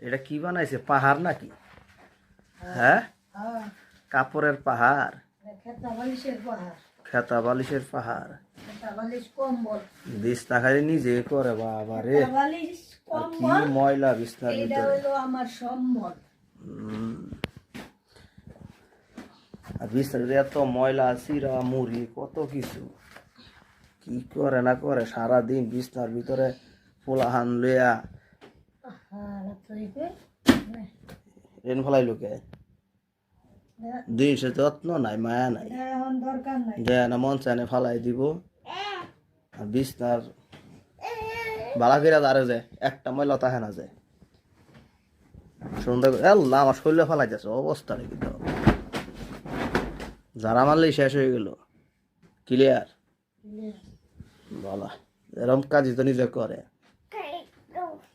এটা কি বানাইছে পাহাড় নাকি? হ্যাঁ, কাপড়ের পাহাড়, খেতা বালিশের পাহাড়, বিছনা খালি নিজে করে বাবা রে, কি ময়লা বিছনার ভিতরে। আর বিছনার এত ময়লা, চিরা মুড়ি কত কিছু, কি করে না করে সারাদিন বিছনার ভিতরে পোলাহান লইয়া রেন ফলাই লোকে। দিন সে যত্ন নাই, মায়া নাই, দেয় না, মন চায় না ফালাই দিব। আর বিছনার বালা ফেরা দাঁড়ে যায়, একটা ময়লা তাহে না যায়। সন্ধ্যা আল্লাহ আমার শরীরে ফালাই যাচ্ছে অবস্থা রেখে দাও, যারা মারলেই শেষ হয়ে গেল। ক্লিয়ার বলা, এরকম কাজই তো নিজে করে,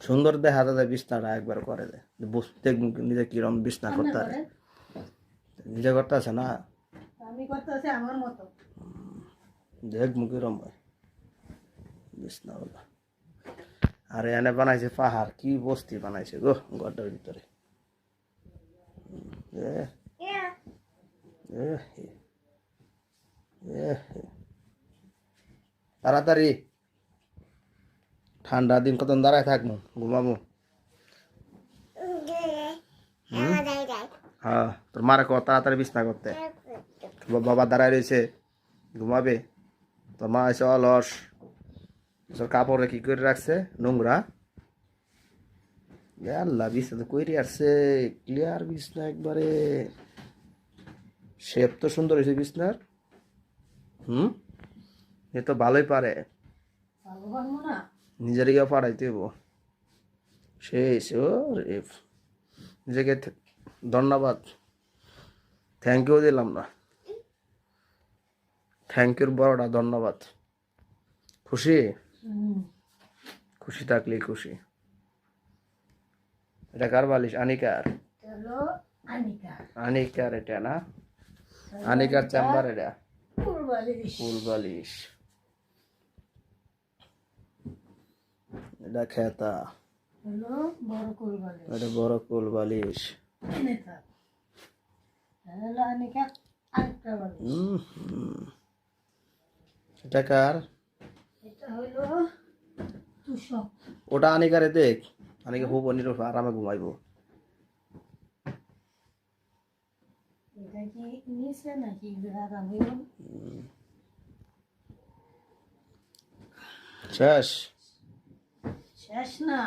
সুন্দর দেখা যায় বিছনাটা একবার করে দেয়। বুঝতে নিজে কিরম বিছনা করতে পারে, নিজে করতে আছে না, দেখ মুখিরম বিছনা বলা। আর এনে বানাইছে পাহাড়, কি বস্তি বানাইছে গো ঘরটার ভিতরে। তাড়াতাড়ি, ঠান্ডা দিন কত দাঁড়ায় থাকবো, ঘুমাবো। হ্যাঁ, তোর মারা কত তাড়াতাড়ি বিছনা করতে। বাবা দাঁড়ায় রয়েছে, ঘুমাবে। তোর মা এসে অলস, কাপড়ে কি করে রাখছে নোংরা। আল্লাহ, বিছনা কইরে আসছে ক্লিয়ার বিছনা একবারে, শেপ তো সুন্দর হয়েছে বিছনার। এ তো ভালোই পারে, নিজের গিয়ে পাড়াইতে হইব। শেষ ও রে, নিজেকে ধন্যবাদ, থ্যাংক ইউ দিলাম না, থ্যাংক ইউর বড়টা ধন্যবাদ। খুশি, খুশি থাকলেই খুশি। এটা কার বালিশ? আনিকার, আনিকার এটা না, আনিকার চেম্বার এটা, ফুল বালিশ। এটা খেতা, এটা বড় কুল বালিশ। এটা কার? ওটা আনিকারে দেখ, আনিকা খুব আরামে ঘুমাইবো। শেষ, শেষ না।